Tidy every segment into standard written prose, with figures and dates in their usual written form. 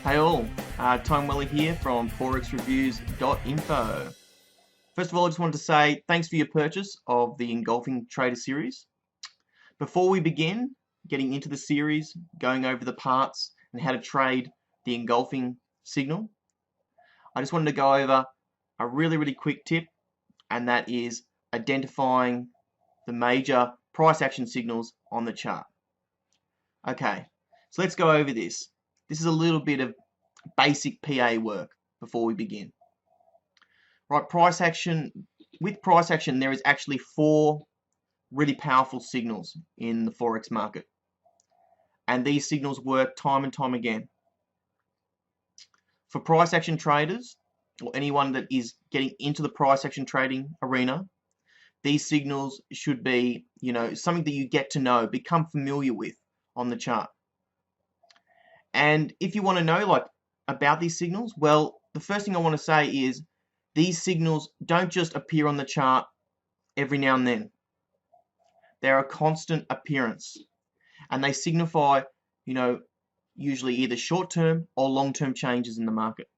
Hey all, Tom Weller here from forexreviews.info. First of all, I just wanted to say thanks for your purchase of the Engulfing Trader series. Before we begin getting into the series, going over the parts and how to trade the engulfing signal, I just wanted to go over a really quick tip, and that is identifying the major price action signals on the chart. Okay, so let's go over this. This is a little bit of basic PA work before we begin. Right, price action. With price action, there is actually 4 really powerful signals in the Forex market. And these signals work time and time again. For price action traders, or anyone that is getting into the price action trading arena, these signals should be, something that you get to know, become familiar with on the chart. And if you want to know about these signals, well, the first thing I want to say is these signals don't just appear on the chart every now and then. They're a constant appearance, and they signify, usually either short-term or long-term changes in the market.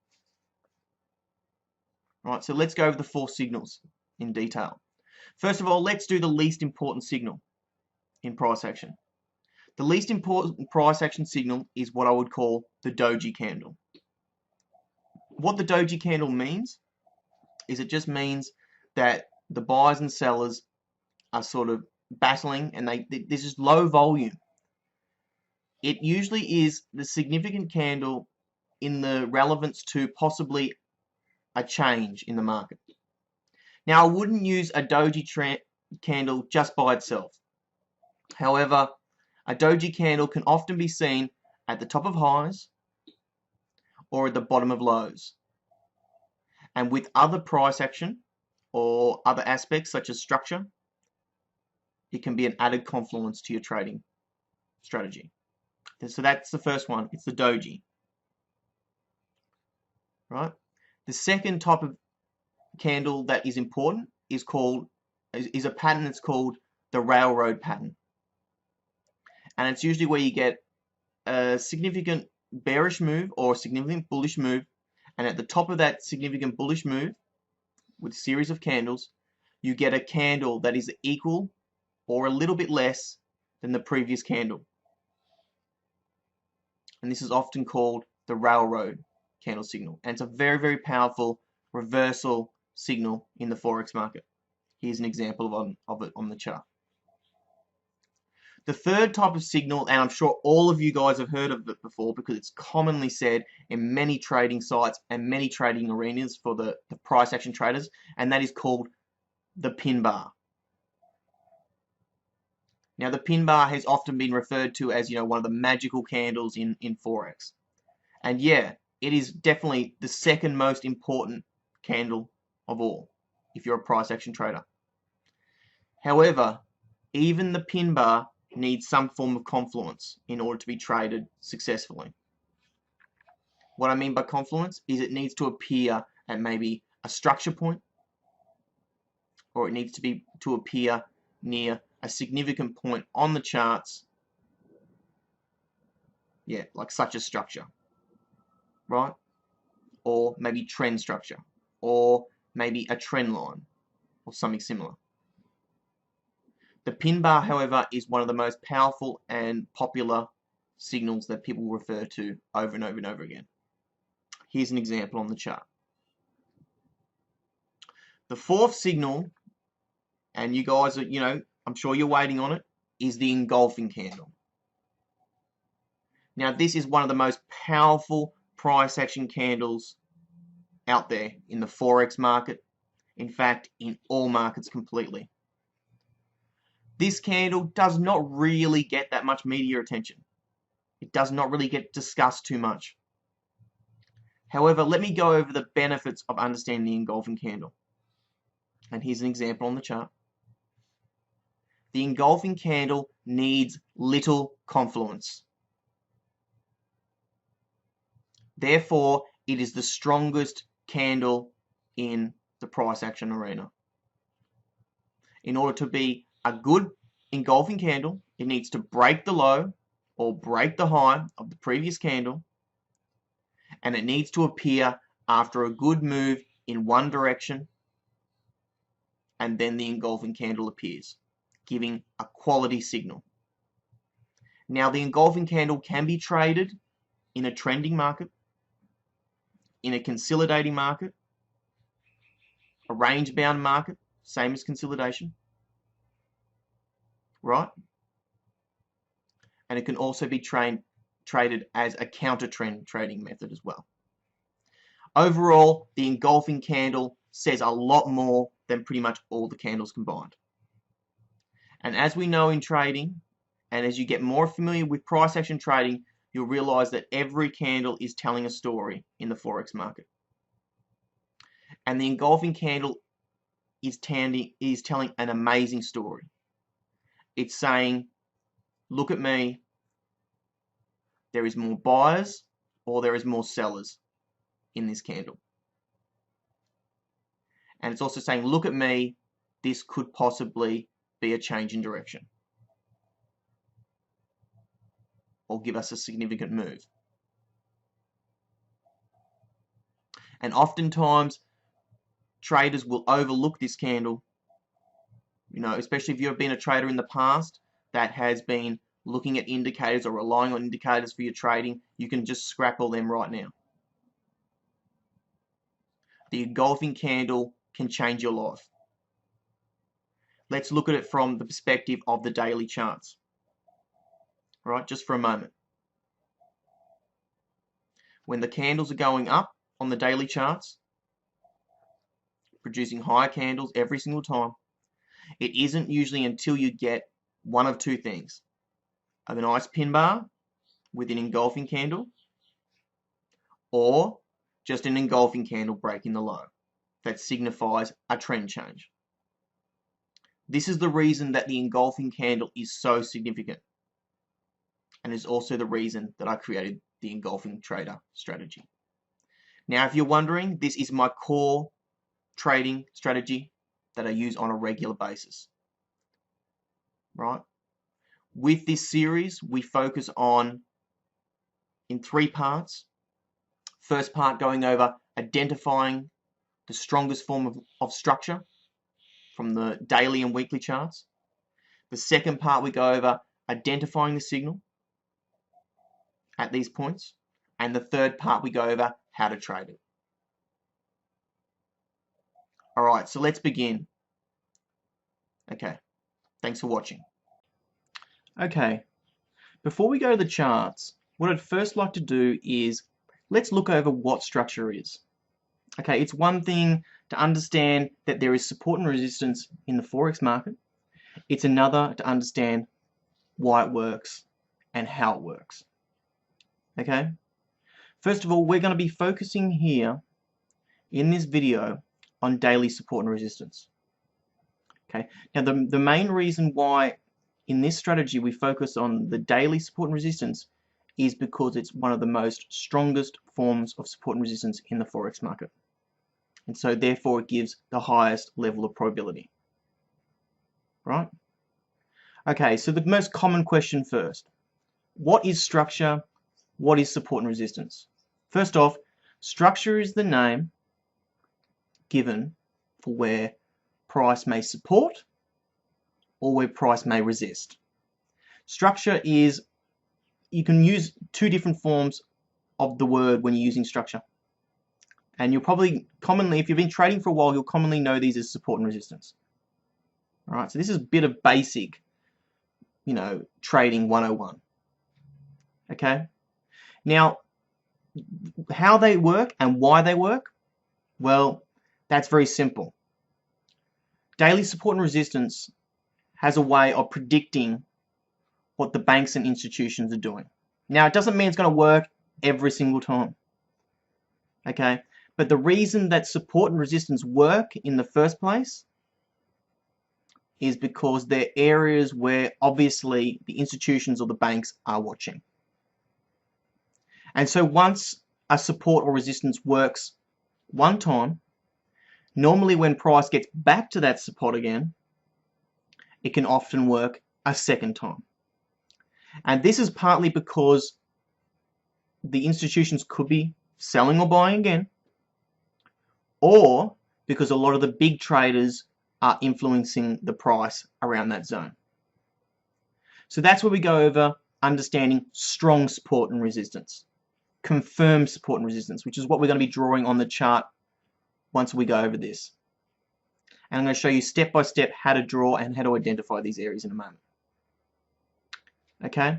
Right, so let's go over the 4 signals in detail. First of all, let's do the least important signal in price action. The least important price action signal is what I would call the doji candle. What the doji candle means is it just means that the buyers and sellers are sort of battling, and there's just low volume. It usually is the significant candle in the relevance to possibly a change in the market. Now, I wouldn't use a doji candle just by itself. However, a doji candle can often be seen at the top of highs or at the bottom of lows. And with other price action or other aspects such as structure, it can be an added confluence to your trading strategy. So that's the first one. It's the doji. Right? The second type of candle that is important is a pattern that's called the railroad pattern. And it's usually where you get a significant bearish move or a significant bullish move, and at the top of that significant bullish move with a series of candles, you get a candle that is equal or a little bit less than the previous candle. And this is often called the railroad candle signal. And it's a very powerful reversal signal in the Forex market. Here's an example of it on the chart. The third type of signal, and I'm sure all of you guys have heard of it before because it's commonly said in many trading sites and many trading arenas for the price action traders, and that is called the pin bar. Now, the pin bar has often been referred to as, one of the magical candles in Forex. And yeah, it is definitely the second most important candle of all if you're a price action trader. However, even the pin bar needs some form of confluence in order to be traded successfully. What I mean by confluence is it needs to appear at maybe a structure point, or it needs to appear near a significant point on the charts, like such a structure, right? Or maybe trend structure, or maybe a trend line, or something similar. The pin bar, however, is one of the most powerful and popular signals that people refer to over and over again. Here's an example on the chart. The fourth signal, and you guys are, I'm sure you're waiting on it, is the engulfing candle. Now, this is one of the most powerful price action candles out there in the Forex market. In fact, in all markets completely. This candle does not really get that much media attention. It does not really get discussed too much. However, let me go over the benefits of understanding the engulfing candle. And here's an example on the chart. The engulfing candle needs little confluence. Therefore, it is the strongest candle in the price action arena. In order to be a good engulfing candle, it needs to break the low or break the high of the previous candle, and it needs to appear after a good move in one direction, and then the engulfing candle appears, giving a quality signal. Now, the engulfing candle can be traded in a trending market, in a consolidating market, a range-bound market, same as consolidation, right? And it can also be traded as a counter-trend trading method as well. Overall, the engulfing candle says a lot more than pretty much all the candles combined. And as we know in trading, and as you get more familiar with price action trading, you'll realize that every candle is telling a story in the Forex market. And the engulfing candle is telling an amazing story. It's saying, look at me, there is more buyers or there is more sellers in this candle. And it's also saying, look at me, this could possibly be a change in direction or give us a significant move. And oftentimes, traders will overlook this candle, especially if you've been a trader in the past that has been looking at indicators or relying on indicators for your trading. You can just scrap all them right now. The engulfing candle can change your life. Let's look at it from the perspective of the daily charts, right? Just for a moment. When the candles are going up on the daily charts, producing higher candles every single time, it isn't usually until you get one of two things: a nice pin bar with an engulfing candle, or just an engulfing candle breaking the low that signifies a trend change. This is the reason that the engulfing candle is so significant, and is also the reason that I created the engulfing trader strategy. Now, if you're wondering, this is my core trading strategy that I use on a regular basis, right? With this series, we focus on in 3 parts. First part going over identifying the strongest form of structure from the daily and weekly charts. The second part we go over identifying the signal at these points. And the third part we go over how to trade it. Alright, so let's begin. Okay, thanks for watching. Okay, before we go to the charts, what I'd first like to do is let's look over what structure is. Okay, it's one thing to understand that there is support and resistance in the Forex market. It's another to understand why it works and how it works. Okay, first of all, we're going to be focusing here in this video on daily support and resistance. Okay, now the main reason why in this strategy we focus on the daily support and resistance is because it's one of the most strongest forms of support and resistance in the Forex market. And so therefore it gives the highest level of probability. Right? Okay, so the most common question first. What is structure? What is support and resistance? First off, structure is the name given for where price may support or where price may resist. Structure is, you can use 2 different forms of the word when you're using structure. And you'll probably commonly, if you've been trading for a while, you'll commonly know these as support and resistance. All right, so this is a bit of basic, trading 101. Okay? Now, how they work and why they work, well, that's very simple. Daily support and resistance has a way of predicting what the banks and institutions are doing. Now, it doesn't mean it's going to work every single time. Okay? But the reason that support and resistance work in the first place is because they're areas where obviously the institutions or the banks are watching. And so once a support or resistance works one time, normally when price gets back to that support again, it can often work a second time. And this is partly because the institutions could be selling or buying again, or because a lot of the big traders are influencing the price around that zone. So that's where we go over understanding strong support and resistance, confirmed support and resistance, which is what we're going to be drawing on the chart once we go over this. And I'm going to show you step by step how to draw and how to identify these areas in a moment. Okay?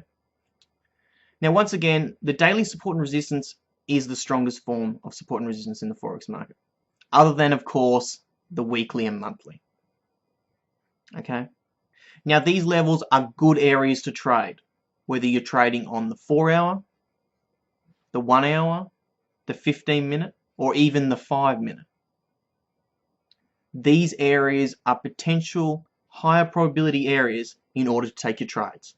Now, once again, the daily support and resistance is the strongest form of support and resistance in the Forex market, other than, of course, the weekly and monthly. Okay? Now, these levels are good areas to trade, whether you're trading on the 4-hour, the 1-hour, the 15-minute, or even the 5-minute. These areas are potential higher probability areas in order to take your trades.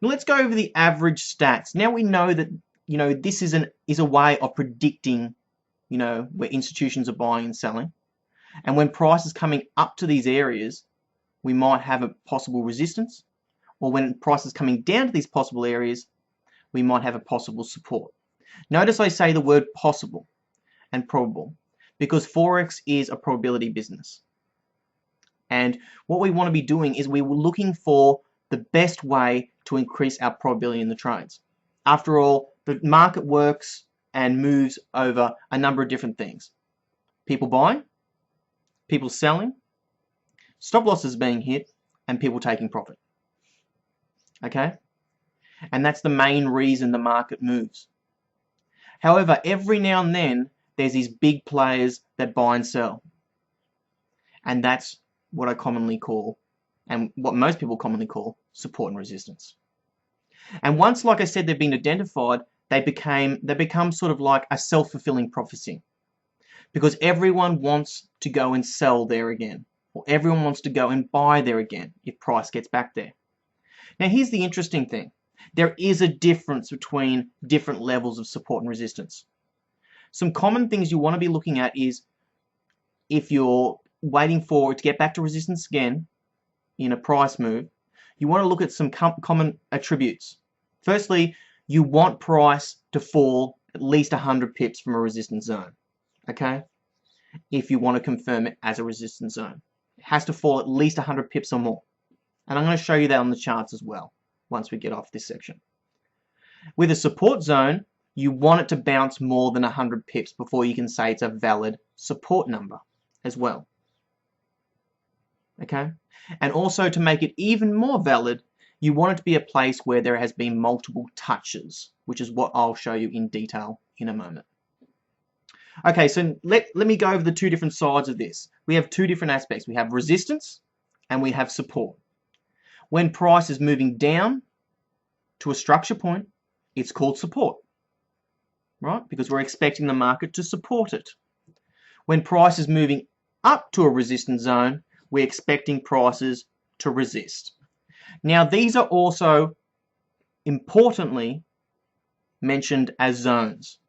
Now let's go over the average stats. Now we know that this is a way of predicting where institutions are buying and selling, and when price is coming up to these areas, we might have a possible resistance, or when price is coming down to these possible areas, we might have a possible support. Notice I say the word possible and probable, because Forex is a probability business. And what we want to be doing is we're looking for the best way to increase our probability in the trades. After all, the market works and moves over a number of different things. People buying, people selling, stop losses being hit, and people taking profit. Okay? And that's the main reason the market moves. However, every now and then, there's these big players that buy and sell. And that's what I commonly call, and what most people commonly call, support and resistance. And once, like I said, they've been identified, they become sort of like a self-fulfilling prophecy. Because everyone wants to go and sell there again, or everyone wants to go and buy there again if price gets back there. Now here's the interesting thing. There is a difference between different levels of support and resistance. Some common things you want to be looking at is if you're waiting for it to get back to resistance again in a price move, you want to look at some common attributes. Firstly, you want price to fall at least 100 pips from a resistance zone, okay? If you want to confirm it as a resistance zone. It has to fall at least 100 pips or more. And I'm going to show you that on the charts as well once we get off this section. With a support zone, you want it to bounce more than 100 pips before you can say it's a valid support number as well. Okay? And also, to make it even more valid, you want it to be a place where there has been multiple touches, which is what I'll show you in detail in a moment. Okay, so let me go over the two different sides of this. We have two different aspects. We have resistance and we have support. When price is moving down to a structure point, it's called support, right? Because we're expecting the market to support it. When price is moving up to a resistance zone, we're expecting prices to resist. Now, these are also importantly mentioned as zones.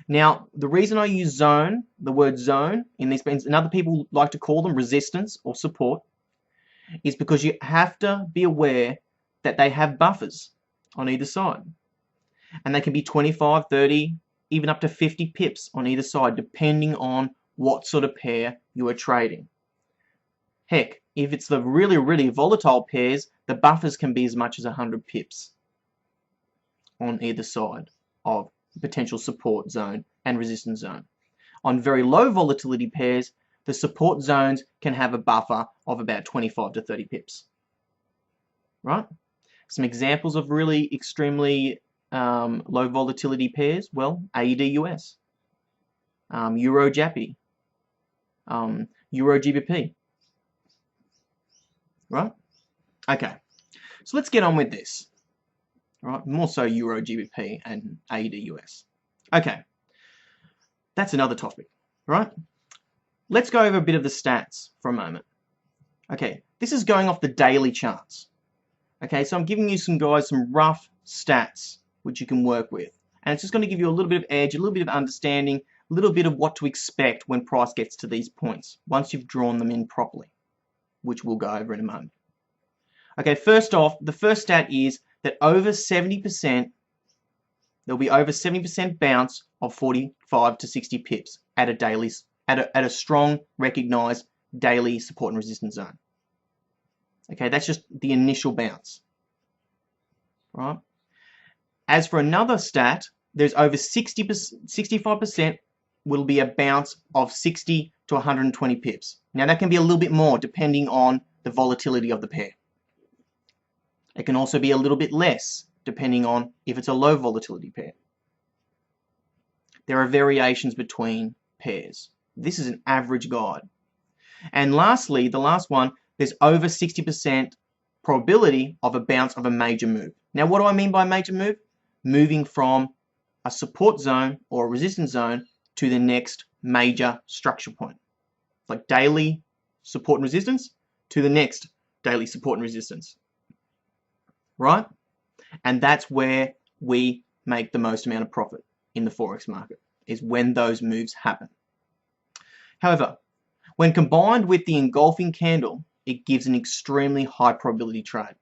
Now, the reason I use zone, the word zone, in these means, and other people like to call them resistance or support, is because you have to be aware that they have buffers on either side. And they can be 25, 30, even up to 50 pips on either side, depending on what sort of pair you are trading. Heck, if it's the really, really volatile pairs, the buffers can be as much as 100 pips on either side of potential support zone and resistance zone. On very low volatility pairs, the support zones can have a buffer of about 25 to 30 pips. Right? Some examples of really extremely low volatility pairs, well, AED-US, Euro-JAPY, Euro-GBP. Right? Okay, so let's get on with this. Right? More so Euro-GBP and AED-US. Okay, that's another topic, right? Let's go over a bit of the stats for a moment. Okay, this is going off the daily charts. Okay, so I'm giving you some rough stats which you can work with. And it's just going to give you a little bit of edge, a little bit of understanding, a little bit of what to expect when price gets to these points, once you've drawn them in properly, which we'll go over in a moment. Okay, first off, the first stat is that over 70% there'll be over 70% bounce of 45 to 60 pips at a strong recognized daily support and resistance zone. Okay, that's just the initial bounce. Right? As for another stat, there's over 65% will be a bounce of 60 to 120 pips. Now that can be a little bit more depending on the volatility of the pair. It can also be a little bit less depending on if it's a low volatility pair. There are variations between pairs. This is an average guide. And lastly, the last one, there's over 60% probability of a bounce of a major move. Now what do I mean by major move? Moving from a support zone or a resistance zone to the next major structure point. Like daily support and resistance to the next daily support and resistance. Right? And that's where we make the most amount of profit in the Forex market, is when those moves happen. However, when combined with the engulfing candle, it gives an extremely high probability trade.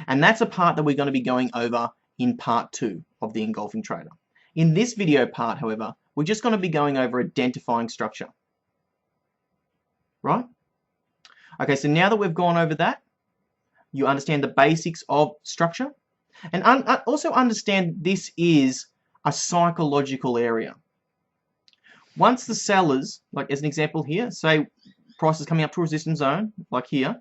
And that's a part that we're going to be going over in part 2 of the engulfing trader. In this video part, however, we're just going to be going over identifying structure. Right? Okay, so now that we've gone over that, you understand the basics of structure. And also understand this is a psychological area. Once the sellers, like as an example here, say price is coming up to a resistance zone, like here,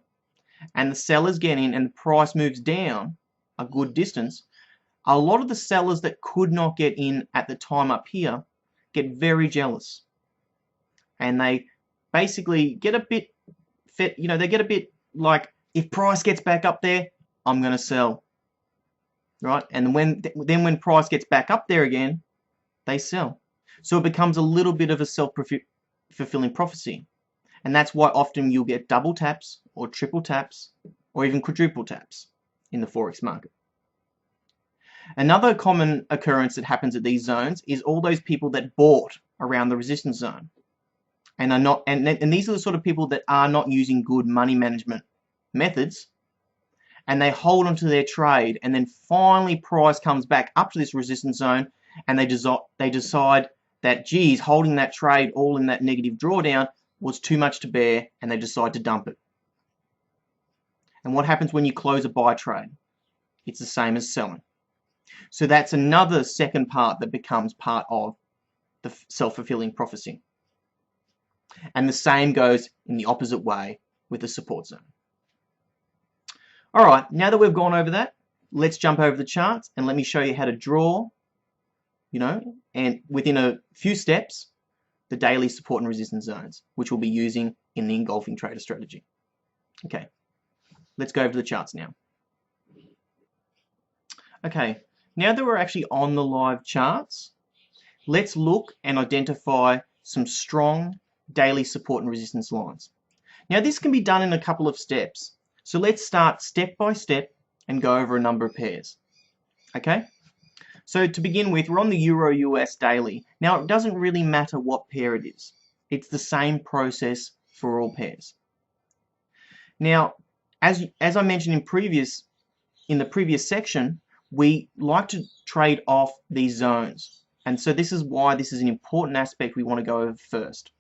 and the sellers get in and the price moves down a good distance, a lot of the sellers that could not get in at the time up here get very jealous. And they basically get a bit, they get a bit like, if price gets back up there, I'm going to sell. Right? And when price gets back up there again, they sell. So it becomes a little bit of a self-fulfilling prophecy. And that's why often you'll get double taps or triple taps or even quadruple taps in the Forex market. Another common occurrence that happens at these zones is all those people that bought around the resistance zone and are not, and these are the sort of people that are not using good money management methods, and they hold onto their trade, and then finally price comes back up to this resistance zone, and they decide that, geez, holding that trade all in that negative drawdown was too much to bear, and they decide to dump it. And what happens when you close a buy trade? It's the same as selling. So that's another second part that becomes part of the self-fulfilling prophecy. And the same goes in the opposite way with the support zone. All right, now that we've gone over that, let's jump over the charts and let me show you how to draw, and within a few steps, the daily support and resistance zones, which we'll be using in the engulfing trader strategy. Okay, let's go over the charts now. Okay, now that we're actually on the live charts, let's look and identify some strong daily support and resistance lines. Now this can be done in a couple of steps. So let's start step by step and go over a number of pairs. Okay? So to begin with, we're on the Euro-US daily. Now it doesn't really matter what pair it is. It's the same process for all pairs. Now, as I mentioned in the previous section, we like to trade off these zones. And so this is why this is an important aspect we want to go over first.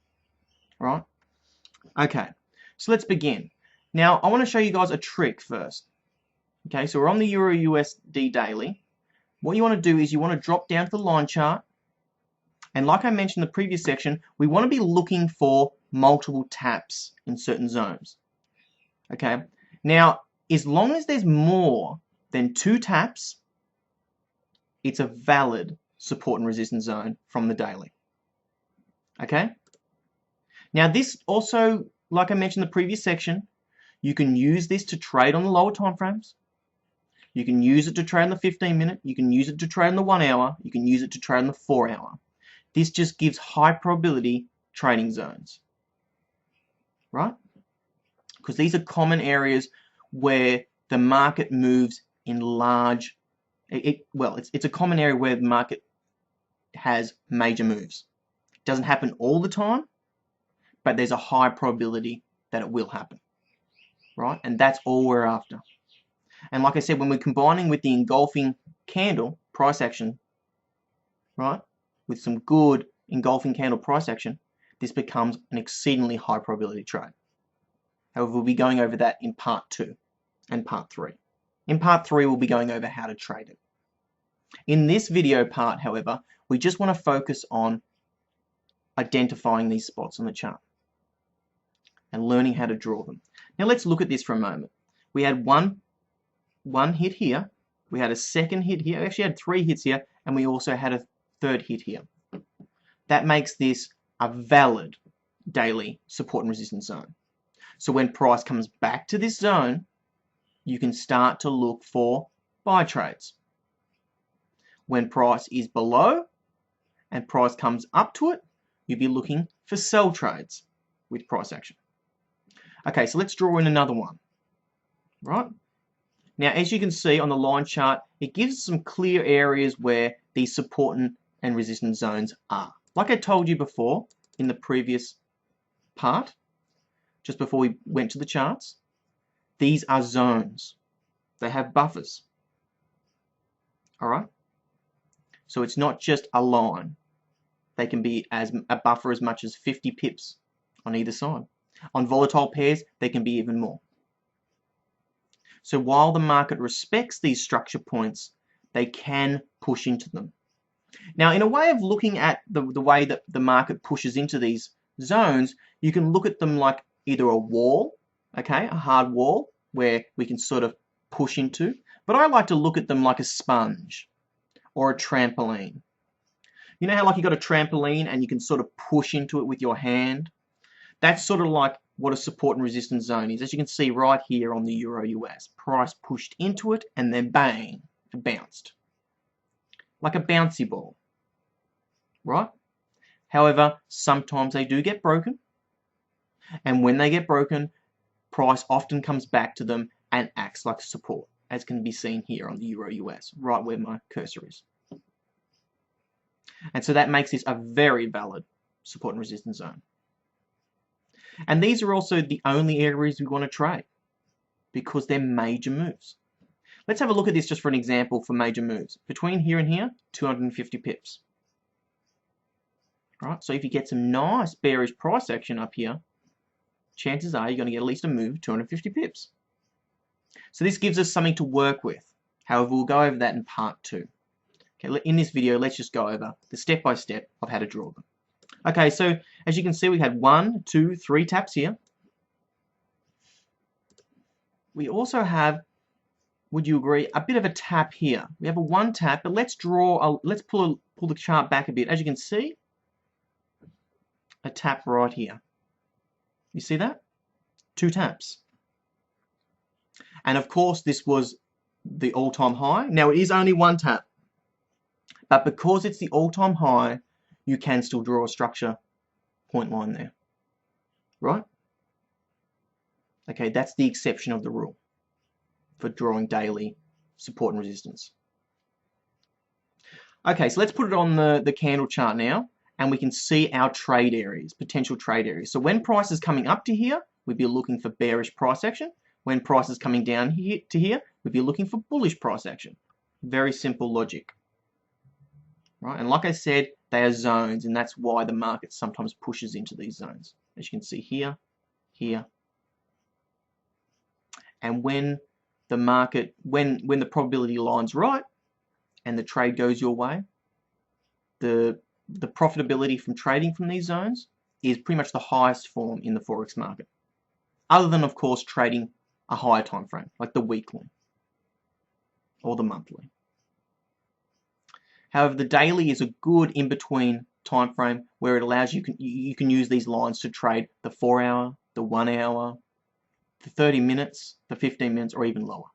Right? Okay, so let's begin. Now, I want to show you guys a trick first. Okay, so we're on the Euro-USD daily. What you want to do is you want to drop down to the line chart. And like I mentioned in the previous section, we want to be looking for multiple taps in certain zones. Okay, now, as long as there's more than 2 taps, it's a valid support and resistance zone from the daily. Okay? Now, this also, like I mentioned in the previous section, you can use this to trade on the lower time frames. You can use it to trade on the 15-minute. You can use it to trade on the 1 hour. You can use it to trade on the 4 hour. This just gives high probability trading zones. Right? Because these are common areas where the market moves in large, it's a common area where the market has major moves. It doesn't happen all the time, but there's a high probability that it will happen. Right? And that's all we're after. And like I said, when we're combining with the engulfing candle price action right, with some good engulfing candle price action, this becomes an exceedingly high probability trade. However, we'll be going over that in part 2 and part 3. In part 3, we'll be going over how to trade it. In this video part, however, we just want to focus on identifying these spots on the chart and learning how to draw them. Now let's look at this for a moment. We had one hit here, we had a second hit here, we actually had 3 hits here, and we also had a third hit here. That makes this a valid daily support and resistance zone. So when price comes back to this zone, you can start to look for buy trades. When price is below and price comes up to it, you'll be looking for sell trades with price action. Okay, so let's draw in another one, right? Now, as you can see on the line chart, it gives some clear areas where these support and resistance zones are. Like I told you before in the previous part, just before we went to the charts, these are zones. They have buffers. All right? So it's not just a line. They can be as a buffer as much as 50 pips on either side. On volatile pairs, they can be even more. So while the market respects these structure points, they can push into them. Now, in a way of looking at the way that the market pushes into these zones, you can look at them like either a wall, okay, a hard wall, where we can sort of push into. But I like to look at them like a sponge or a trampoline. You know how like you got a trampoline and you can sort of push into it with your hand? That's sort of like what a support and resistance zone is. As you can see right here on the Euro US, price pushed into it and then bang, it bounced. Like a bouncy ball, right? However, sometimes they do get broken. And when they get broken, price often comes back to them and acts like support, as can be seen here on the Euro US, right where my cursor is. And so that makes this a very valid support and resistance zone. And these are also the only areas we want to trade because they're major moves. Let's have a look at this just for an example for major moves. Between here and here, 250 pips. Right, so if you get some nice bearish price action up here, chances are you're going to get at least a move of 250 pips. So this gives us something to work with. However, we'll go over that in part 2. Okay, in this video, let's just go over the step-by-step of how to draw them. Okay, so as you can see, we had 1, 2, 3 taps here. We also have, would you agree, a bit of a tap here. We have a 1 tap, but let's pull the chart back a bit. As you can see, a tap right here. You see that? 2 taps. And of course, this was the all-time high. Now, it is only 1 tap. But because it's the all-time high, you can still draw a structure point line there. Right? Okay, that's the exception of the rule for drawing daily support and resistance. Okay, so let's put it on the candle chart now, and we can see our trade areas, potential trade areas. So when price is coming up to here, we'd be looking for bearish price action. When price is coming down here to here, we'd be looking for bullish price action. Very simple logic. Right? And like I said, they are zones, and that's why the market sometimes pushes into these zones. As you can see here, here. And when the market, when the probability line's right and the trade goes your way, the profitability from trading from these zones is pretty much the highest form in the Forex market. Other than, of course, trading a higher time frame, like the weekly or the monthly. However, the daily is a good in-between time frame where it allows you can use these lines to trade the 4 hour, the 1 hour, the 30 minutes, the 15 minutes, or even lower.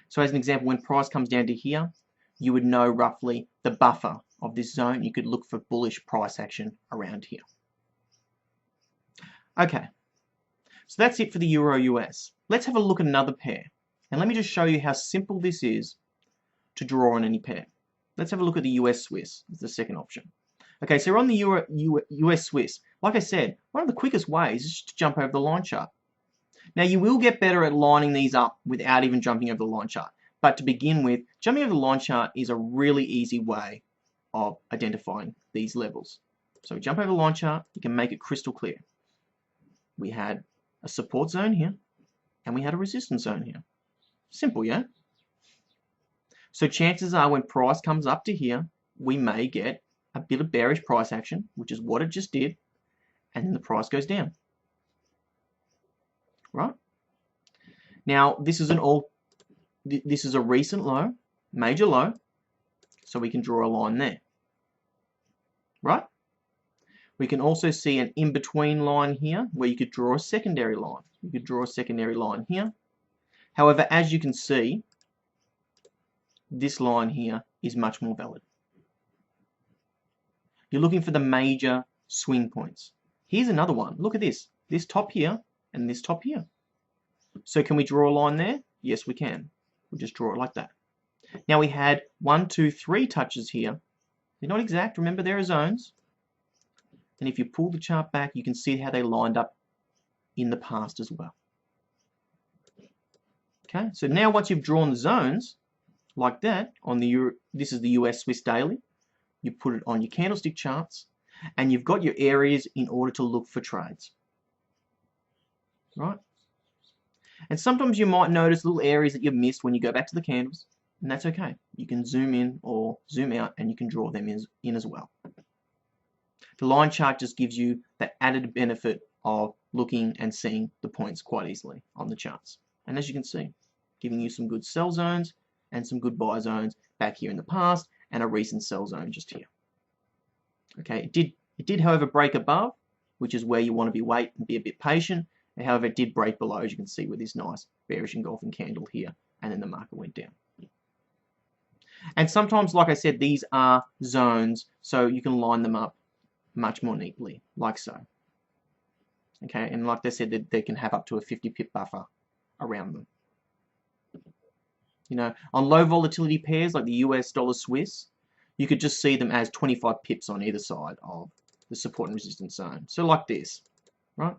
So as an example, when price comes down to here, you would know roughly the buffer of this zone. You could look for bullish price action around here. Okay, so that's it for the Euro US. Let's have a look at another pair. And let me just show you how simple this is to draw on any pair. Let's have a look at the US Swiss as the second option. Okay, so we're on the US Swiss. Like I said, one of the quickest ways is just to jump over the line chart. Now you will get better at lining these up without even jumping over the line chart. But to begin with, jumping over the line chart is a really easy way of identifying these levels. So we jump over the line chart, you can make it crystal clear. We had a support zone here, and we had a resistance zone here. Simple, yeah? So chances are when price comes up to here, we may get a bit of bearish price action, which is what it just did, and then the price goes down. Right? Now, this is a recent low, major low, so we can draw a line there. Right? We can also see an in-between line here where you could draw a secondary line. You could draw a secondary line here. However, as you can see, this line here is much more valid. You're looking for the major swing points. Here's another one. Look at this. This top here and this top here. So can we draw a line there? Yes, we can. We'll just draw it like that. Now we had 1, 2, 3 touches here. They're not exact. Remember, there are zones. And if you pull the chart back, you can see how they lined up in the past as well. Okay, so now once you've drawn the zones like that on the this is the US Swiss daily, you put it on your candlestick charts, and you've got your areas in order to look for trades. Right? And sometimes you might notice little areas that you've missed when you go back to the candles, and that's okay. You can zoom in or zoom out, and you can draw them in as well. The line chart just gives you that added benefit of looking and seeing the points quite easily on the charts. And as you can see, giving you some good sell zones and some good buy zones back here in the past, and a recent sell zone just here. Okay, it did however break above, which is where you want to be wait and be a bit patient. However, it did break below, as you can see, with this nice bearish engulfing candle here, and then the market went down. And sometimes, like I said, these are zones, so you can line them up much more neatly, like so. Okay, and like they said, they can have up to a 50 pip buffer around them. You know, on low volatility pairs like the US dollar Swiss, you could just see them as 25 pips on either side of the support and resistance zone. So like this, right?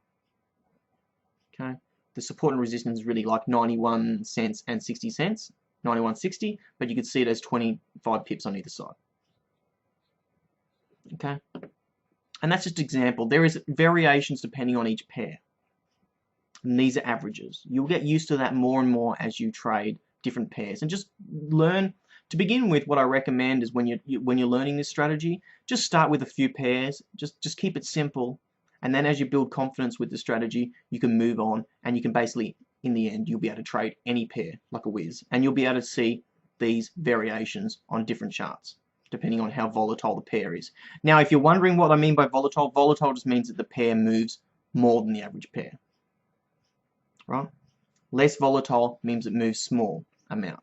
Okay, the support and resistance is really like 91 cents and 60 cents, 91.60, but you could see it as 25 pips on either side. Okay, and that's just an example. There is variations depending on each pair, and these are averages. You'll get used to that more and more as you trade different pairs, and just learn. To begin with, what I recommend is when you're learning this strategy, just start with a few pairs. Just keep it simple, and then as you build confidence with the strategy, you can move on, and you can basically, in the end, you'll be able to trade any pair like a whiz, and you'll be able to see these variations on different charts depending on how volatile the pair is. Now, if you're wondering what I mean by volatile, volatile just means that the pair moves more than the average pair, right? Less volatile means it moves small amount,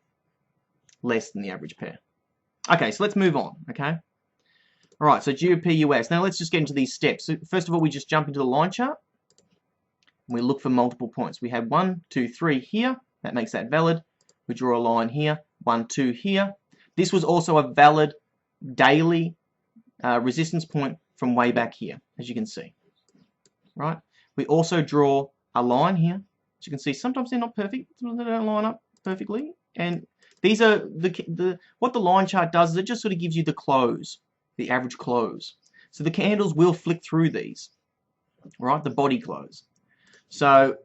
less than the average pair. Okay, so let's move on, okay? All right, so GBP US. Now let's just get into these steps. So first of all, we just jump into the line chart, and we look for multiple points. We had 1, 2, 3 here. That makes that valid. We draw a line here, 1, 2 here. This was also a valid daily resistance point from way back here, as you can see, right? We also draw a line here. As you can see, sometimes they're not perfect. Sometimes they don't line up perfectly. And these are what the line chart does is it just sort of gives you the close, the average close. So the candles will flick through these, right? The body close. So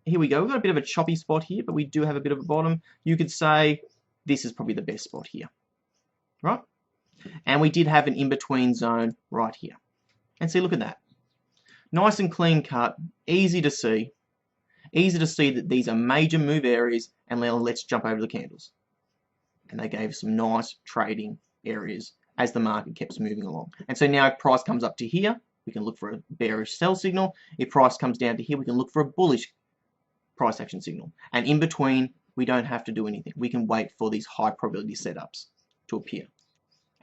here we go. We've got a bit of a choppy spot here, but we do have a bit of a bottom. You could say this is probably the best spot here, right? And we did have an in-between zone right here. And see, look at that. Nice and clean cut, easy to see. Easy to see that these are major move areas, and now let's jump over the candles. And they gave some nice trading areas as the market keeps moving along. And so now if price comes up to here, we can look for a bearish sell signal. If price comes down to here, we can look for a bullish price action signal. And in between, we don't have to do anything. We can wait for these high probability setups to appear.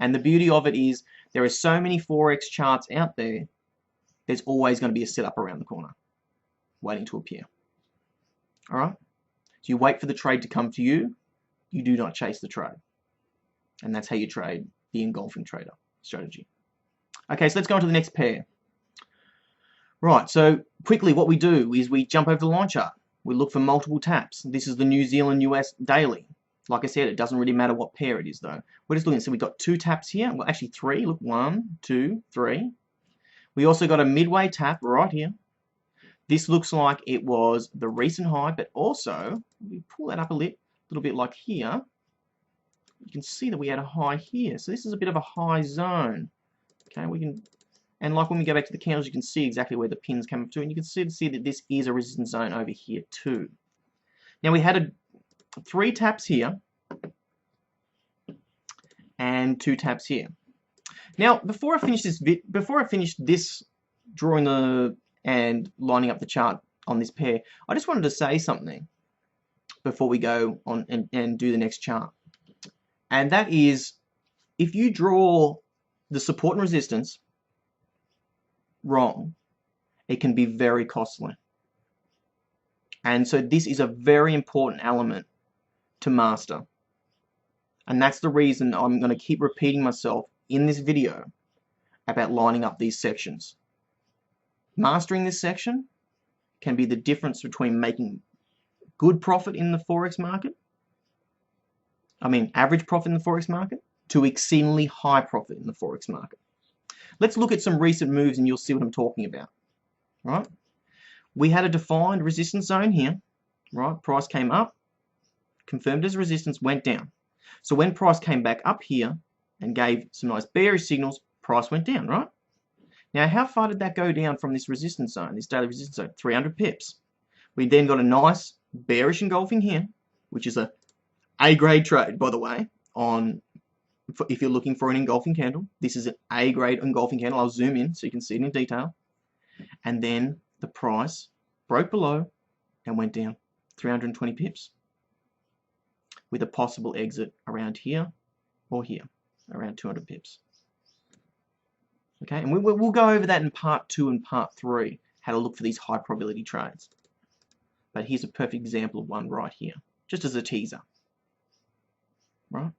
And the beauty of it is there are so many Forex charts out there, there's always going to be a setup around the corner waiting to appear. All right? So you wait for the trade to come to you. You do not chase the trade. And that's how you trade the engulfing trader strategy. Okay, so let's go on to the next pair. Right, so quickly what we do is we jump over the line chart. We look for multiple taps. This is the New Zealand US daily. Like I said, it doesn't really matter what pair it is though. We're just looking, so we've got 2 taps here, well actually 3, look, 1, 2, 3. We also got a midway tap right here. This looks like it was the recent high, but also, we pull that up a little bit like here, you can see that we had a high here. So this is a bit of a high zone. Okay, and like when we go back to the candles, you can see exactly where the pins come up to, and you can see that this is a resistance zone over here too. Now we had 3 taps here, and 2 taps here. Now, before I finish this drawing and lining up the chart on this pair, I just wanted to say something before we go on and do the next chart. And that is, if you draw the support and resistance wrong, it can be very costly. And so this is a very important element to master. And that's the reason I'm going to keep repeating myself in this video about lining up these sections. Mastering this section can be the difference between making good profit in the Forex market, average profit in the Forex market, to exceedingly high profit in the Forex market. Let's look at some recent moves and you'll see what I'm talking about. Right? We had a defined resistance zone here. Right? Price came up, confirmed as resistance, went down. So when price came back up here and gave some nice bearish signals, price went down, right? Now, how far did that go down from this resistance zone, this daily resistance zone? 300 pips. We then got a nice bearish engulfing here, which is a A-grade trade, by the way, if you're looking for an engulfing candle. This is an A-grade engulfing candle. I'll zoom in so you can see it in detail. And then the price broke below and went down 320 pips with a possible exit around here or here, around 200 pips. Okay, and we'll go over that in part 2 and part 3, how to look for these high probability trades. But here's a perfect example of one right here, just as a teaser. Right?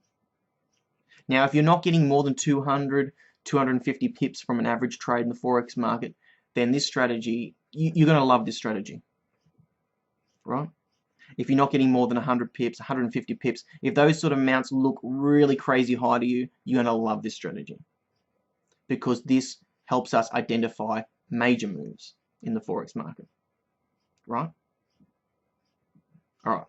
Now, if you're not getting more than 200, 250 pips from an average trade in the Forex market, then this strategy, you're going to love this strategy. Right? If you're not getting more than 100 pips, 150 pips, if those sort of amounts look really crazy high to you, you're going to love this strategy. Because this helps us identify major moves in the Forex market. Right? Alright.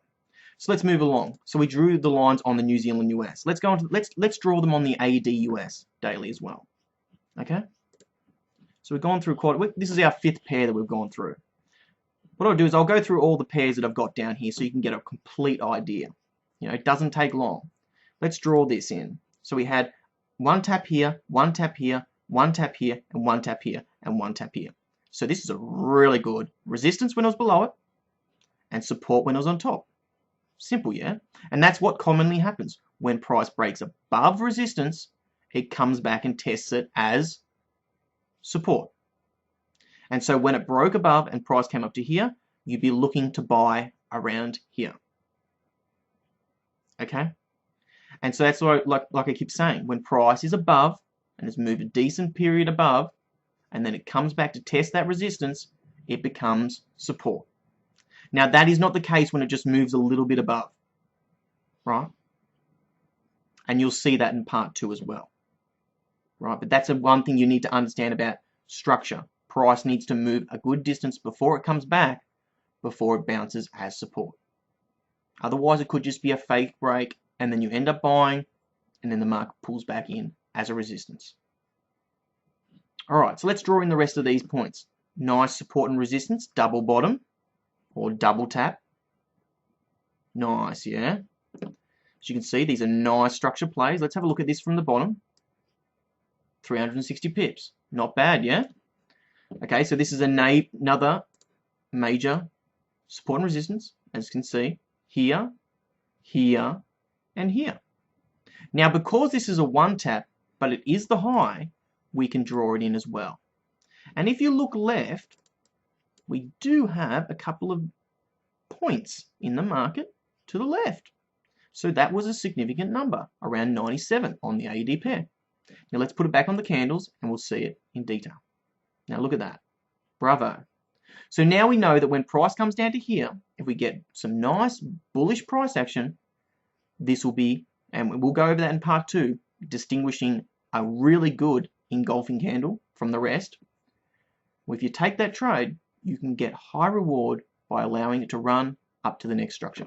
So let's move along. So we drew the lines on the New Zealand US. Let's go on to, let's draw them on the AUD US daily as well. Okay? So we've gone through this is our 5th pair that we've gone through. What I'll do is I'll go through all the pairs that I've got down here so you can get a complete idea. You know, it doesn't take long. Let's draw this in. So we had 1 tap here, 1 tap here, 1 tap here, and 1 tap here, and 1 tap here. So this is a really good resistance when it was below it, and support when it was on top. Simple, yeah? And that's what commonly happens. When price breaks above resistance, it comes back and tests it as support. And so when it broke above and price came up to here, you'd be looking to buy around here. Okay? And so that's like I keep saying, when price is above and has moved a decent period above, and then it comes back to test that resistance, it becomes support. Now that is not the case when it just moves a little bit above, right? And you'll see that in part 2 as well, right? But that's one thing you need to understand about structure. Price needs to move a good distance before it comes back, before it bounces as support. Otherwise, it could just be a fake break, and then you end up buying, and then the market pulls back in as a resistance. Alright, so let's draw in the rest of these points. Nice support and resistance, double bottom, or double tap. Nice, yeah? As you can see, these are nice structure plays. Let's have a look at this from the bottom. 360 pips. Not bad, yeah? Okay, so this is another major support and resistance, as you can see, here, here, and here. Now, because this is a 1 tap, but it is the high, we can draw it in as well. And if you look left, we do have a couple of points in the market to the left. So that was a significant number, around 97 on the AUD pair. Now let's put it back on the candles and we'll see it in detail. Now look at that. Bravo. So now we know that when price comes down to here, if we get some nice bullish price action, this will be, and we'll go over that in part 2, distinguishing a really good engulfing candle from the rest. Well, if you take that trade, you can get high reward by allowing it to run up to the next structure.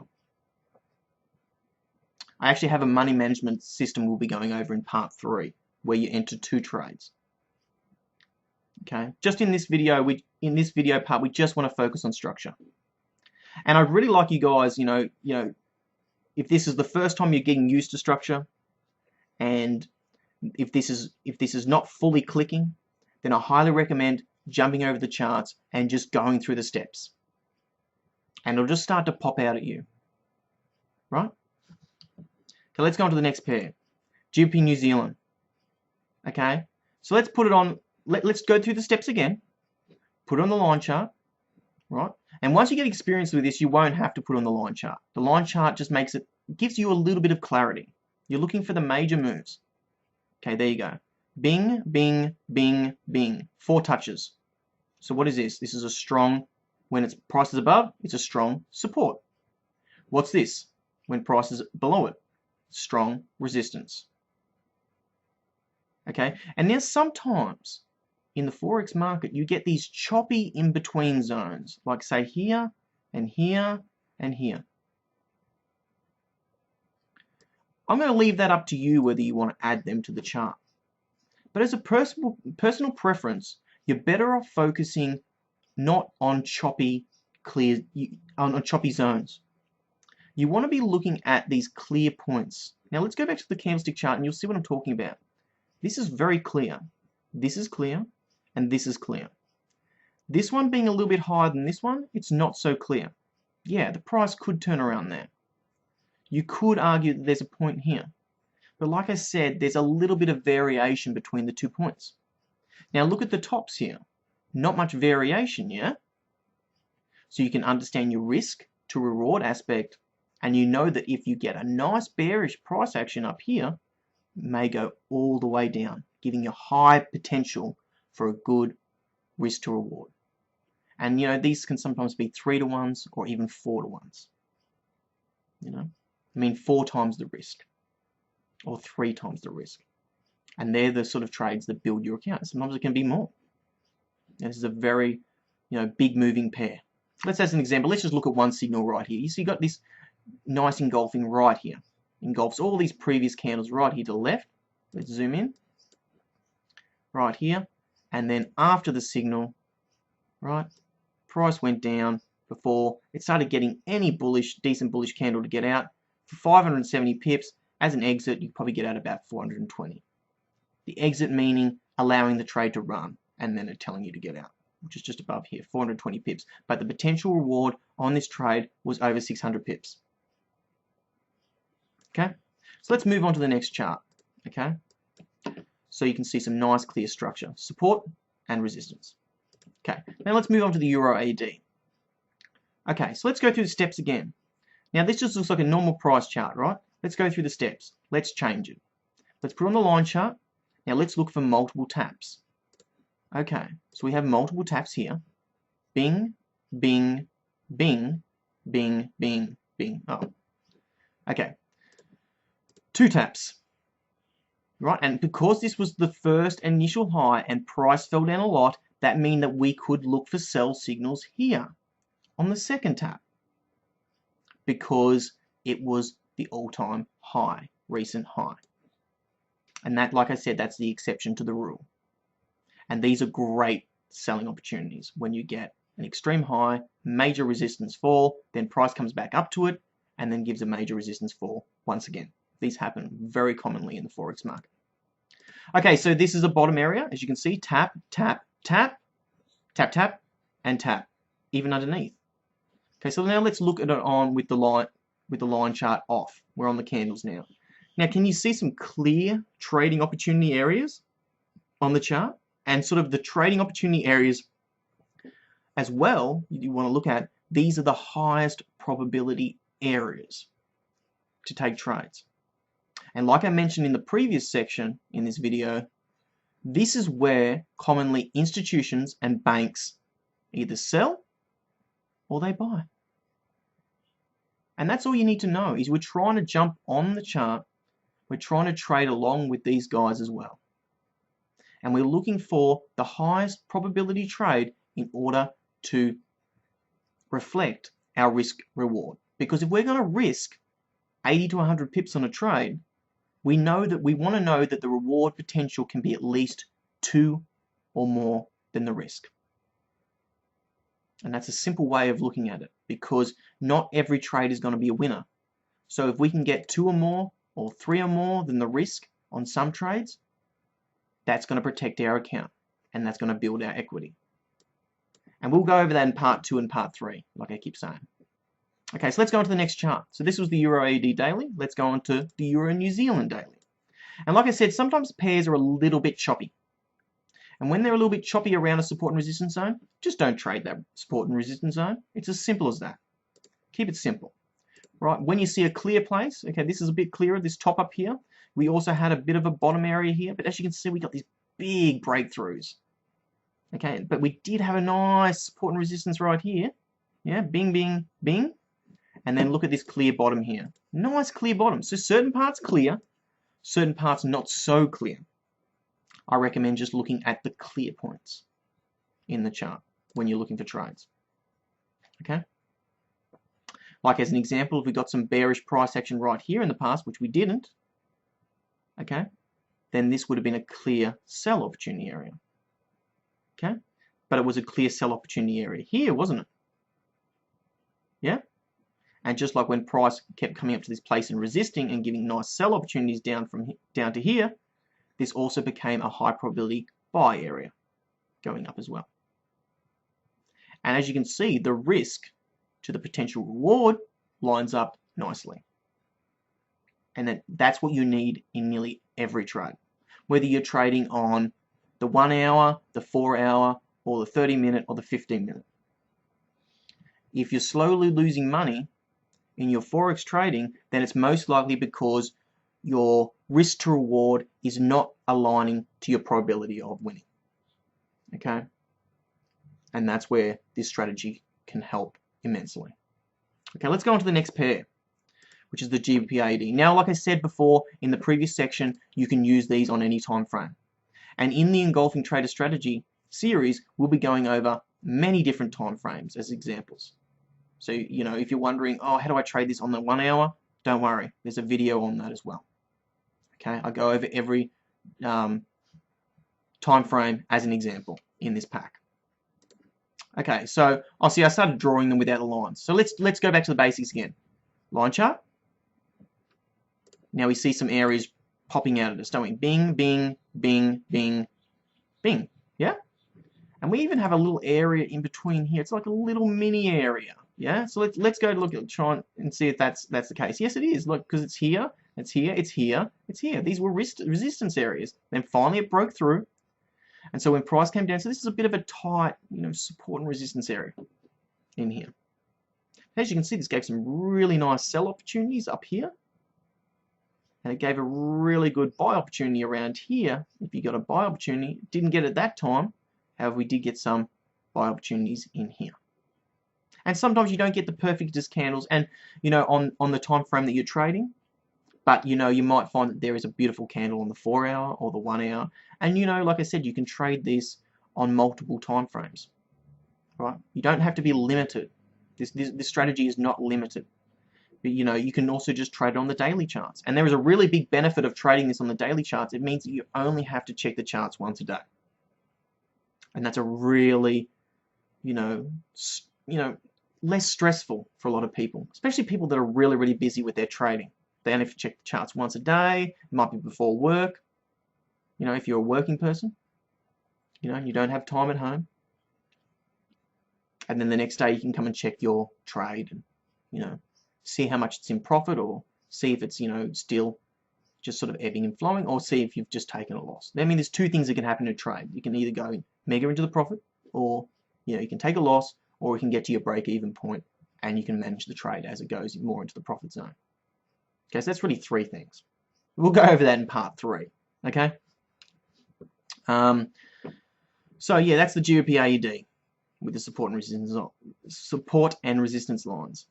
I actually have a money management system we'll be going over in part 3, where you enter 2 trades. Okay, just in this video part, we just want to focus on structure. And I'd really like you guys, if this is the first time you're getting used to structure, and if this is not fully clicking, then I highly recommend jumping over the charts and just going through the steps. And it'll just start to pop out at you. Right? Okay, let's go on to the next pair. GBP New Zealand. Okay, so let's put it on, let's go through the steps again. Put it on the line chart. Right? And once you get experience with this, you won't have to put on the line chart. The line chart just gives you a little bit of clarity. You're looking for the major moves. Okay, there you go. Bing, bing, bing, bing. 4 touches. So what is this? This is a strong, when its price is above, it's a strong support. What's this? When price is below it, strong resistance. Okay, and now sometimes in the Forex market, you get these choppy in-between zones, like say here, and here, and here. I'm going to leave that up to you whether you want to add them to the chart. But as a personal preference, you're better off focusing not on choppy zones. You want to be looking at these clear points. Now let's go back to the candlestick chart and you'll see what I'm talking about. This is very clear. This is clear, and this is clear. This one being a little bit higher than this one, it's not so clear. Yeah, the price could turn around there. You could argue that there's a point here. But like I said, there's a little bit of variation between the 2 points. Now look at the tops here. Not much variation, yeah? So you can understand your risk to reward aspect, and you know that if you get a nice bearish price action up here, it may go all the way down, giving you high potential for a good risk to reward. And these can sometimes be 3 to 1s or even 4 to 1s. I mean 4 times the risk or 3 times the risk. And they're the sort of trades that build your account. Sometimes it can be more. And this is a very big moving pair. Let's as an example, let's just look at one signal right here. You see you got this nice engulfing right here. Engulfs all these previous candles right here to the left. Let's zoom in. Right here. And then after the signal, right, price went down before it started getting any decent bullish candle to get out. For 570 pips, as an exit, you probably get out about 420. The exit meaning allowing the trade to run, and then it telling you to get out, which is just above here, 420 pips. But the potential reward on this trade was over 600 pips. Okay, so let's move on to the next chart. Okay, so you can see some nice clear structure, support and resistance. Okay, now let's move on to the Euro AD. Okay, so let's go through the steps again. Now this just looks like a normal price chart, right? Let's go through the steps. Let's change it. Let's put on the line chart. Now let's look for multiple taps. Okay, so we have multiple taps here. Bing, bing, bing, bing, bing, bing. Oh, okay. 2 taps. Right, and because this was the first initial high and price fell down a lot, that means that we could look for sell signals here on the second tap, because it was the all-time high, recent high. And that, like I said, that's the exception to the rule. And these are great selling opportunities when you get an extreme high, major resistance fall, then price comes back up to it, and then gives a major resistance fall once again. These happen very commonly in the Forex market. Okay, so this is a bottom area. As you can see, tap, tap, tap, tap, tap, and tap, even underneath. Okay, so now let's look at it on with the line chart off. We're on the candles now. Now, can you see some clear trading opportunity areas on the chart? And sort of the trading opportunity areas as well, you want to look at, these are the highest probability areas to take trades. And like I mentioned in the previous section in this video, this is where commonly institutions and banks either sell or they buy. And that's all you need to know, is we're trying to jump on the chart. We're trying to trade along with these guys as well. And we're looking for the highest probability trade in order to reflect our risk reward. Because if we're going to risk 80 to 100 pips on a trade, we want to know that the reward potential can be at least 2 or more than the risk. And that's a simple way of looking at it, because not every trade is going to be a winner. So if we can get 2 or more or 3 or more than the risk on some trades, that's going to protect our account, and that's going to build our equity. And we'll go over that in part 2 and part 3, like I keep saying. Okay, so let's go on to the next chart. So this was the Euro AUD daily. Let's go on to the Euro New Zealand daily. And like I said, sometimes pairs are a little bit choppy. And when they're a little bit choppy around a support and resistance zone, just don't trade that support and resistance zone. It's as simple as that. Keep it simple. Right, when you see a clear place, okay, this is a bit clearer, this top up here. We also had a bit of a bottom area here, but as you can see, we got these big breakthroughs. Okay, but we did have a nice support and resistance right here. Yeah, bing, bing, bing. And then look at this clear bottom here. Nice clear bottom. So certain parts clear, certain parts not so clear. I recommend just looking at the clear points in the chart when you're looking for trades. Okay? Like as an example, if we got some bearish price action right here in the past, which we didn't, okay, then this would have been a clear sell opportunity area. Okay? But it was a clear sell opportunity area here, wasn't it? Yeah? And just like when price kept coming up to this place and resisting and giving nice sell opportunities down to here, this also became a high probability buy area going up as well. And as you can see, the risk to the potential reward lines up nicely. And that's what you need in nearly every trade. Whether you're trading on the 1 hour, the 4 hour, or the 30-minute, or the 15-minute. If you're slowly losing money in your Forex trading, then it's most likely because your risk to reward is not aligning to your probability of winning. Okay? And that's where this strategy can help immensely. Okay, let's go on to the next pair, which is the GBP/AUD. Now, like I said before in the previous section, you can use these on any time frame. And in the Engulfing Trader Strategy series, we'll be going over many different time frames as examples. So, you know, if you're wondering, oh, how do I trade this on the 1 hour? Don't worry, there's a video on that as well. Okay, I go over every time frame as an example in this pack. Okay, so I started drawing them without the lines. So let's go back to the basics again. Line chart. Now we see some areas popping out at us, don't we? Bing, bing, bing, bing, bing. Yeah? And we even have a little area in between here. It's like a little mini area. Yeah? So let's go look at try and see if that's the case. Yes, it is. Look, because it's here, it's here, it's here, it's here. These were resistance areas. Then finally it broke through. And so when price came down, so this is a bit of a tight, you know, support and resistance area in here. As you can see, this gave some really nice sell opportunities up here. And it gave a really good buy opportunity around here. If you got a buy opportunity, didn't get it at that time. However, we did get some buy opportunities in here. And sometimes you don't get the perfectest candles, and you know, on the time frame that you're trading. But you know, you might find that there is a beautiful candle on the 4 hour or the 1 hour. And you know, like I said, you can trade this on multiple time frames. Right? You don't have to be limited. This strategy is not limited. But you know, you can also just trade it on the daily charts. And there is a really big benefit of trading this on the daily charts. It means that you only have to check the charts once a day. And that's a really, you know, less stressful for a lot of people, especially people that are really, really busy with their trading. They only have to check the charts once a day. It might be before work. You know, if you're a working person, you know, you don't have time at home. And then the next day you can come and check your trade and, you know, see how much it's in profit, or see if it's, you know, still just sort of ebbing and flowing, or see if you've just taken a loss. I mean, there's two things that can happen in a trade. You can either go mega into the profit, or, you know, you can take a loss, or you can get to your break-even point and you can manage the trade as it goes more into the profit zone. Okay, so that's really three things. We'll go over that in part 3. Okay. So yeah, that's the GBP/AUD with the support and resistance lines.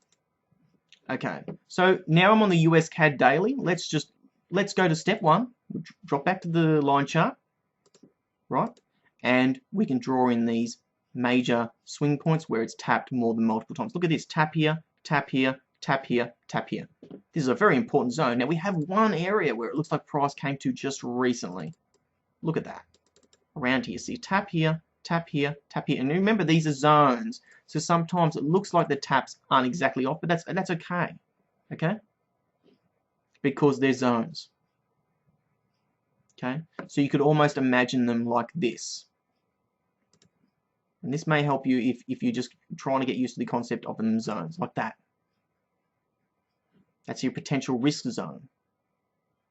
Okay, so now I'm on the US CAD daily. Let's go to step one. Drop back to the line chart, right? And we can draw in these major swing points where it's tapped more than multiple times. Look at this, tap here, tap here, tap here, tap here. This is a very important zone. Now we have one area where it looks like price came to just recently. Look at that. Around here, see, tap here, tap here, tap here. And remember, these are zones. So sometimes it looks like the taps aren't exactly off, but that's okay. Okay? Because they're zones. Okay? So you could almost imagine them like this. And this may help you if you're just trying to get used to the concept of them zones, like that. That's your potential risk zone.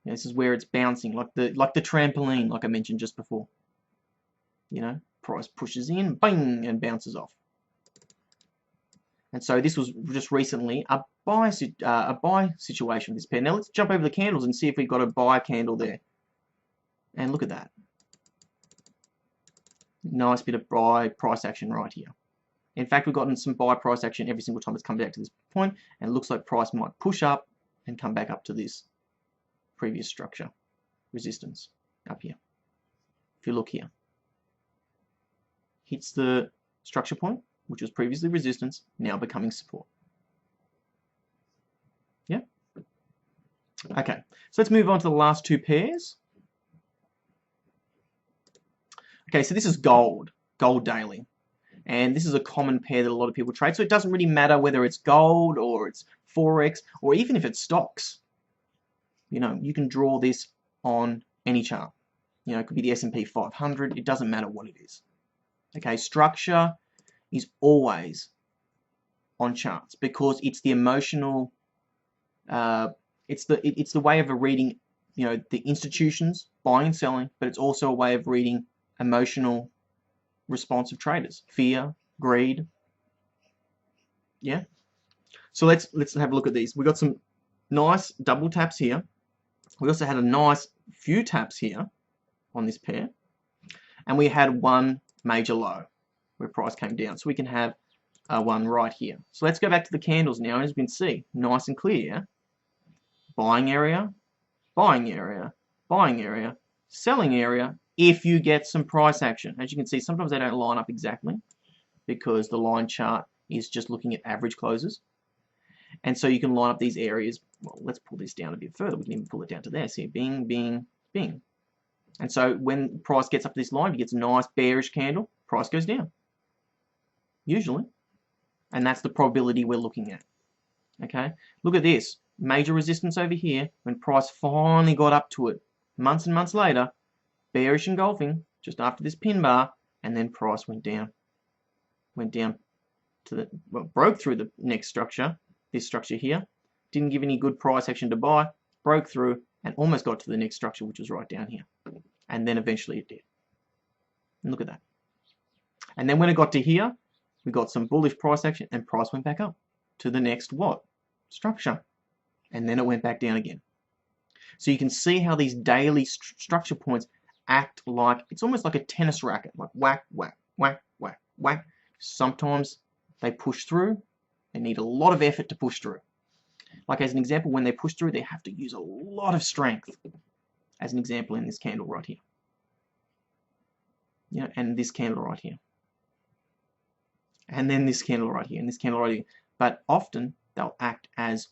This is where it's bouncing, like the trampoline, like I mentioned just before. You know, price pushes in, bang, and bounces off. And so this was just recently a buy situation with this pair. Now let's jump over the candles and see if we've got a buy candle there. And look at that. Nice bit of buy price action right here. In fact, we've gotten some buy price action every single time it's come back to this point, and it looks like price might push up and come back up to this previous structure, resistance, up here. If you look here, hits the structure point, which was previously resistance, now becoming support. Yeah? Okay, so let's move on to the last two pairs. Okay, so this is gold daily. And this is a common pair that a lot of people trade. So it doesn't really matter whether it's gold or it's Forex or even if it's stocks. You know, you can draw this on any chart. You know, it could be the S&P 500. It doesn't matter what it is. Okay, structure is always on charts because it's the emotional, it's the way of reading, you know, the institutions buying and selling, but it's also a way of reading emotional response of traders, fear, greed. Yeah. So let's have a look at these. We got some nice double taps here. We also had a nice few taps here on this pair, and we had one major low where price came down. So we can have one right here. So let's go back to the candles now. As you can see, nice and clear. Buying area, buying area, buying area, selling area. If you get some price action. As you can see, sometimes they don't line up exactly because the line chart is just looking at average closes. And so you can line up these areas. Well, let's pull this down a bit further. We can even pull it down to there. See, bing, bing, bing. And so when price gets up this line, if it gets a nice bearish candle, price goes down. Usually. And that's the probability we're looking at. Okay? Look at this. Major resistance over here. When price finally got up to it, months and months later, bearish engulfing just after this pin bar, and then price went down to the, well, broke through the next structure, this structure here, didn't give any good price action to buy, broke through and almost got to the next structure, which was right down here, and then eventually it did. And look at that. And then when it got to here, we got some bullish price action and price went back up to the next what? Structure, and then it went back down again. So you can see how these daily structure points act like, it's almost like a tennis racket, like whack, whack, whack, whack, whack. Sometimes they push through. They need a lot of effort to push through. Like as an example, when they push through, they have to use a lot of strength. As an example in this candle right here. Yeah, and this candle right here. And then this candle right here, and this candle right here. But often they'll act as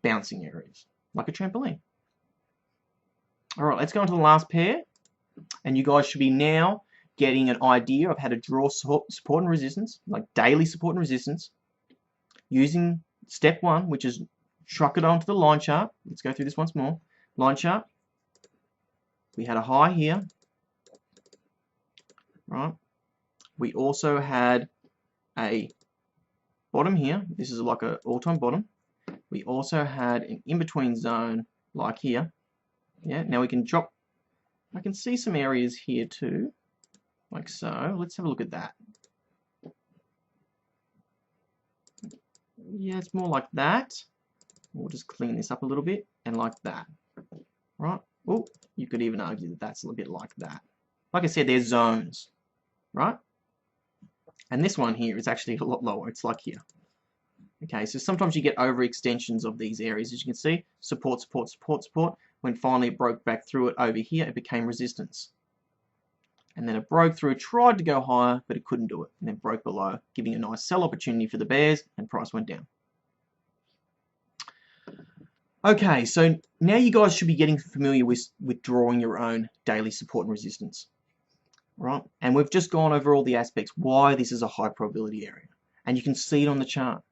bouncing areas, like a trampoline. All right, let's go on to the last pair. And you guys should be now getting an idea of how to draw support and resistance, like daily support and resistance, using step one, which is truck it onto the line chart. Let's go through this once more. Line chart. We had a high here. Right. We also had a bottom here. This is like an all-time bottom. We also had an in-between zone like here. Yeah, now we can drop. I can see some areas here too, like so. Let's have a look at that. Yeah, it's more like that. We'll just clean this up a little bit, and like that. Right? Oh, you could even argue that that's a little bit like that. Like I said, there's zones, right? And this one here is actually a lot lower. It's like here. Okay, so sometimes you get overextensions of these areas. As you can see, support, support, support, support. When finally it broke back through it over here, it became resistance. And then it broke through, tried to go higher, but it couldn't do it. And then broke below, giving a nice sell opportunity for the bears, and price went down. Okay, so now you guys should be getting familiar with drawing your own daily support and resistance. Right? And we've just gone over all the aspects, why this is a high probability area. And you can see it on the chart,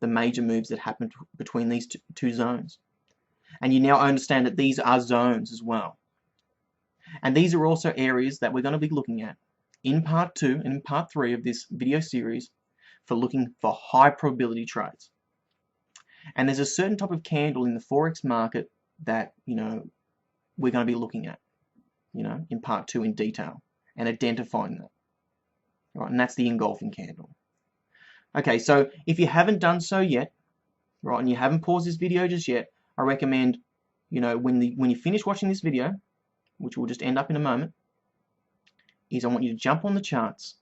the major moves that happened between these two zones. And you now understand that these are zones as well. And these are also areas that we're going to be looking at in part 2 and in part 3 of this video series for looking for high probability trades. And there's a certain type of candle in the Forex market that, we're going to be looking at, in part 2 in detail and identifying that. Right, and that's the engulfing candle. Okay, so if you haven't done so yet, right, and you haven't paused this video just yet, I recommend, when you finish watching this video, which will just end up in a moment, is I want you to jump on the charts,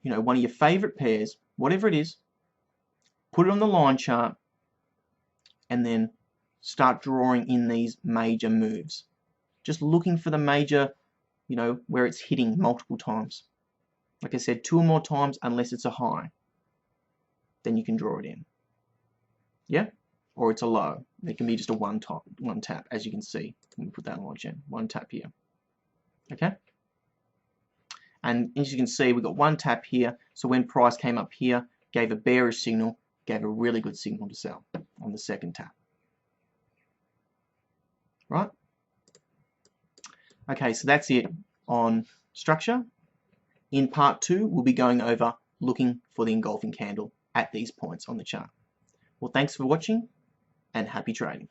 one of your favorite pairs, whatever it is, put it on the line chart, and then start drawing in these major moves. Just looking for the major, where it's hitting multiple times. Like I said, 2 or more times unless it's a high. Then you can draw it in. Yeah? Or it's a low. It can be just a one tap, as you can see. Let me put that line in. One tap here. Okay? And as you can see, we've got one tap here. So when price came up here, gave a bearish signal, gave a really good signal to sell on the second tap. Right? Okay, so that's it on structure. In part 2, we'll be going over looking for the engulfing candle at these points on the chart. Well, thanks for watching and happy trading.